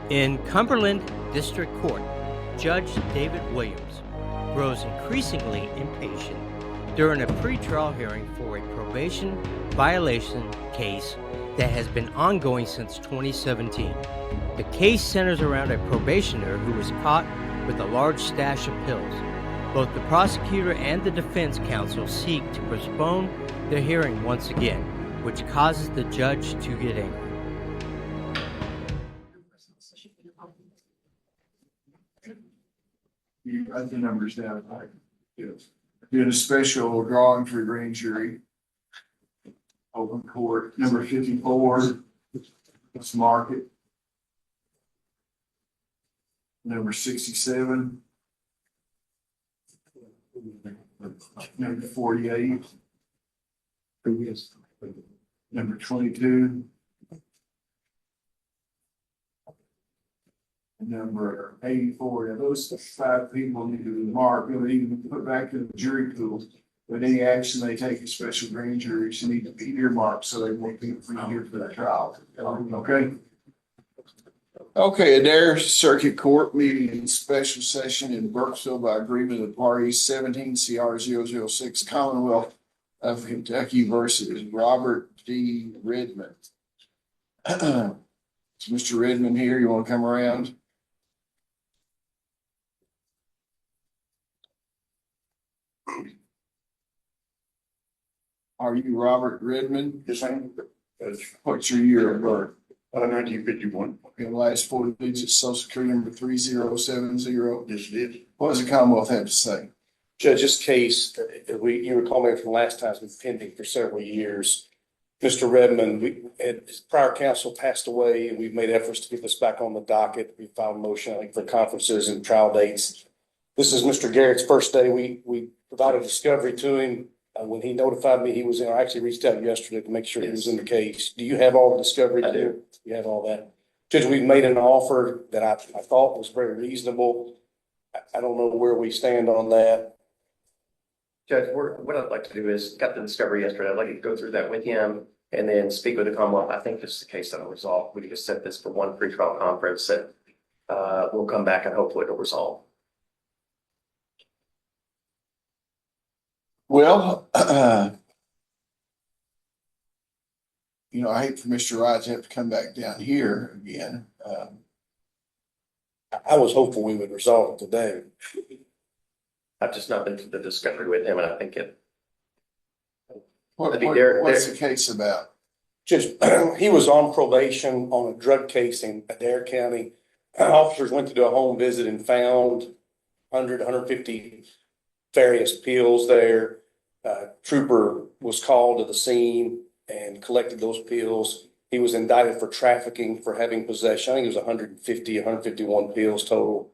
In Cumberland District Court, Judge David Williams grows increasingly impatient during a pretrial hearing for a probation violation case that has been ongoing since 2017. The case centers around a probationer who was caught with a large stash of pills. Both the prosecutor and the defense counsel seek to postpone the hearing once again, which causes the judge to get angry. You write the numbers down. Yes. Doing a special drawing for grand jury. Open court, number 54. Let's mark it. Number 67. Number 48. Number 22. Number 84. Now those 5 people need to be marked. They need to be put back in the jury pool. But any action they take in special grand juries need to be earmarked so they won't be here for the trial. Okay? Okay, Adair Circuit Court meeting in special session in Burkesville by agreement of the parties, 17 CR 006 Commonwealth of Kentucky versus Robert D. Redmond. Is Mr. Redmond here? You want to come around? Are you Robert Redmond? Yes, I am. What's your year of birth? 1951. Okay, last 4 digits, social security number 3070. Yes, it is. What does the Commonwealth have to say? Judge, this case, you recall me from last time, has been pending for several years. Mr. Redmond, his prior counsel passed away, and we've made efforts to get this back on the docket. We filed a motion, I think, for conferences and trial dates. This is Mr. Garrett's first day. We provided discovery to him. When he notified me he was in, I actually reached out yesterday to make sure he was in the case. Do you have all the discovery? I do. You have all that? Judge, we've made an offer that I thought was very reasonable. I don't know where we stand on that. Judge, what I'd like to do is, got the discovery yesterday. I'd like to go through that with him and then speak with the Commonwealth. I think this is the case that'll resolve. We can just set this for one pretrial conference that we'll come back and hopefully it'll resolve. Well, you know, I hate for Mr. Wright to have to come back down here again. I was hopeful we would resolve it today. I've just not been to the discovery with him, and I think it. What's the case about? Just, he was on probation on a drug case in Adair County. Officers went to do a home visit and found 150 various pills there. Trooper was called to the scene and collected those pills. He was indicted for trafficking for having possession. I think it was 151 pills total.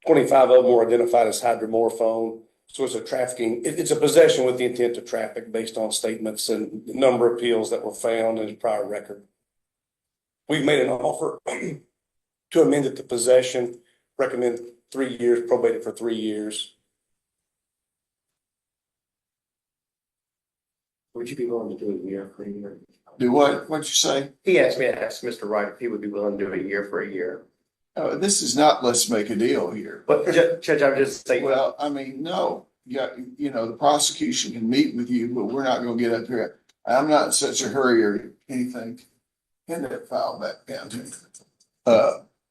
25 of them were identified as hydromorphone. So it's a trafficking, it's a possession with the intent to traffic based on statements and the number of pills that were found in his prior record. We've made an offer to amend it to possession, recommend 3 years, probated for 3 years. Would you be willing to do a year for a year? Do what? What'd you say? He asked me to ask Mr. Wright if he would be willing to do a year for a year. This is not let's make a deal here. But Judge, I would just say. Well, I mean, no. Yeah, you know, the prosecution can meet with you, but we're not going to get up here. I'm not in such a hurry or anything. Hand that file back down to me.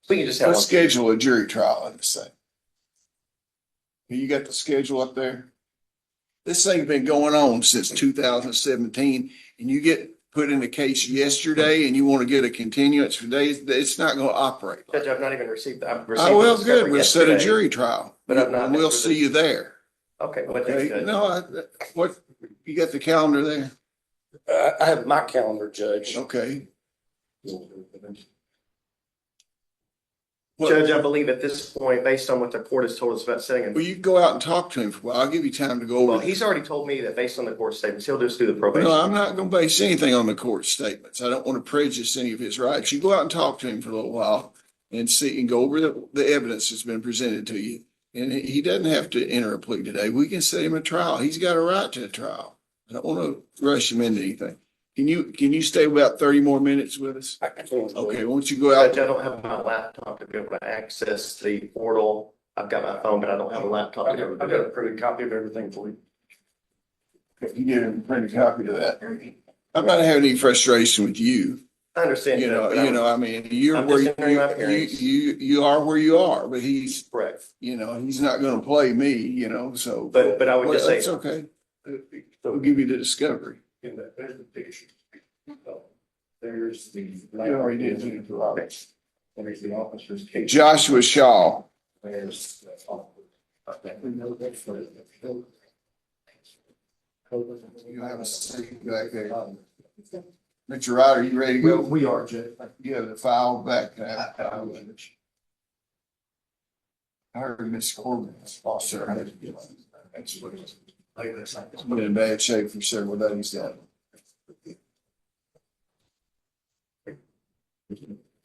We can just have Let's schedule a jury trial on this thing. You got the schedule up there? This thing's been going on since 2017, and you get put in a case yesterday and you want to get a continuance for days, it's not going to operate. Judge, I've not even received that. Oh, well, good. We'll set a jury trial, but I've not. And we'll see you there. Okay. But Okay. No, what, you got the calendar there? I have my calendar, Judge. Okay. Judge, I believe at this point, based on what the court has told us about setting. Well, you can go out and talk to him for a while. I'll give you time to go over. Well, he's already told me that based on the court statements, he'll just do the probation. No, I'm not going to base anything on the court statements. I don't want to prejudice any of his rights. You go out and talk to him for a little while and see and go over the evidence that's been presented to you. And he doesn't have to enter a plea today. We can set him a trial. He's got a right to a trial. I don't want to rush him into anything. Can you stay about 30 more minutes with us? I can't. Okay, won't you go out? Judge, I don't have my laptop to be able to access the portal. I've got my phone, but I don't have a laptop. I've got a printed copy of everything for you. You get a printed copy of that. I'm not having any frustration with you. I understand. You Judge, but know, I mean, you're I'm where just entering my hearings. you are where you are, but he's, Correct. you know, he's not gonna play me, you know, so. But I would just say. It's okay. We'll give you the discovery. In that, there's the picture. So, there's the. You already did. There's the officer's case. Joshua Shaw. There's. You have a seat back there. Mr. Wright, are you ready to go? We are, Judge. You have the file back there. I heard Miss Corbin's officer. It's been in bad shape for several days now.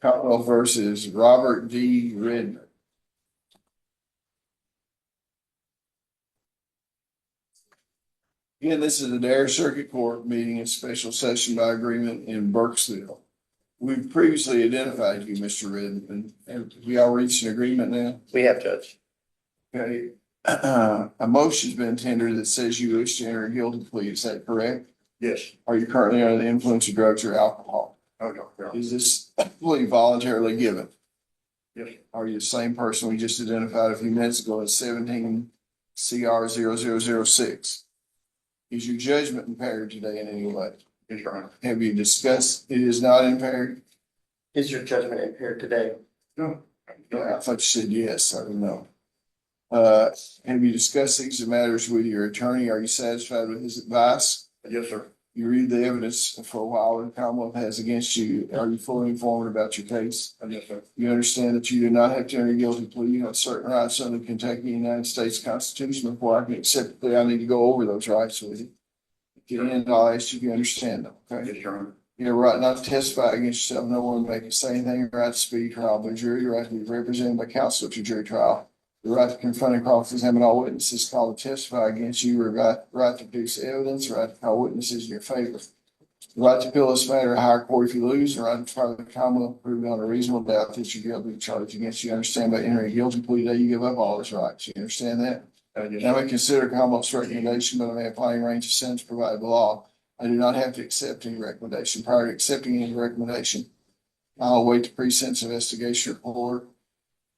Commonwealth versus Robert D. Redmond. Again, this is the Dare Circuit Court meeting in special session by agreement in Burkesville. We've previously identified you, Mr. Redmond, and we all reached an agreement now. We have, Judge. Okay, a motion's been tendered that says you wish to enter a guilty plea. Is that correct? Yes. Are you currently under the influence of drugs or alcohol? Oh, no. Is this plea voluntarily given? Yes. Are you the same person we just identified a few minutes ago as 17 CR 0006? Is your judgment impaired today in any way? Yes, Your Honor. Have you discussed it is not impaired? Is your judgment impaired today? No. I thought you said yes. I don't know. Have you discussed these matters with your attorney? Are you satisfied with his advice? Yes, sir. You read the evidence for a while the Commonwealth has against you. Are you fully informed about your case? Yes, sir. You understand that you do not have to enter a guilty plea. You have certain rights under the Kentucky United States Constitution. Before I can accept the plea, I need to go over those rights with you. At the end, I'll ask you if you understand them, okay? Yes, Your Honor. You have a right not to testify against yourself. No one may say anything, right to speak trial by jury, your right to be represented by counsel at your jury trial. The right to confront and cross-examine all witnesses called to testify against you, or right to produce evidence, right to call witnesses in your favor. The right to appeal this matter to higher court if you lose, the right to try the Commonwealth prove beyond a reasonable doubt that you're guilty of the charge against you. Understand by entering a guilty plea today, you give up all those rights. You understand that? Yes, Now, I sir. may consider Commonwealth's recommendation, but I may apply a range of sentence provided by law. I do not have to accept any recommendation. Prior to accepting any recommendation, I'll await the pre-sentence investigation report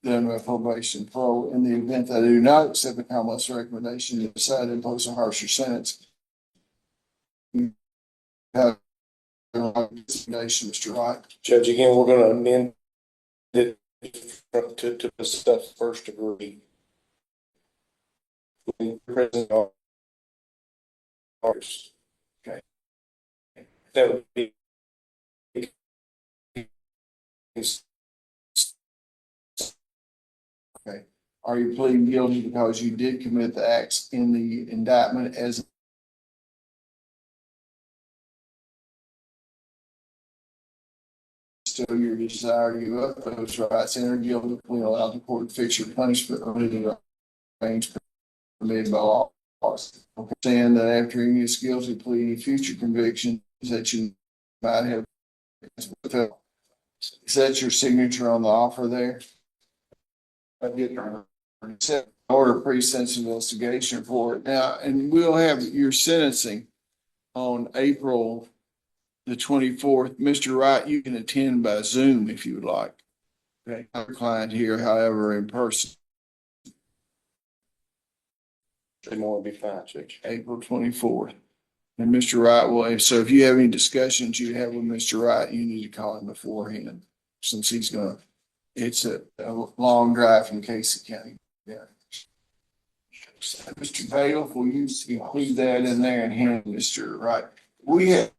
done by probation pro. In the event that I do not accept the Commonwealth's recommendation to decide to impose a harsher sentence, you have a recommendation, Mr. Wright. Judge, again, we're gonna amend it to discuss first degree. Present ours. Okay. That would be. Okay. Are you pleading guilty because you did commit the acts in the indictment as still your desire to give up those rights, enter guilty plea, allow the court to fix your punishment within the range permitted by law? Understand that after any guilty plea, any future convictions that you might have. Is that your signature on the offer there? I did, Your Honor. Set order pre-sentence investigation for it now, and we'll have your sentencing on April the 24th. Mr. Wright, you can attend by Zoom if you would like. Okay. Our client here, however, in person. More would be fine, Judge. April 24th. And Mr. Wright will, so if you have any discussions you have with Mr. Wright, you need to call him beforehand, since he's gonna, it's a long drive from Casey County. Yeah. Mr. Bailiff, will you include that in there and hand Mr. Wright? We have,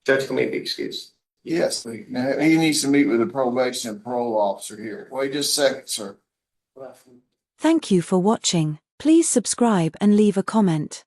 Judge, can we be excused? yes, now he needs to meet with the probation and parole officer here. Wait just a second, sir. Thank you for watching. Please subscribe and leave a comment.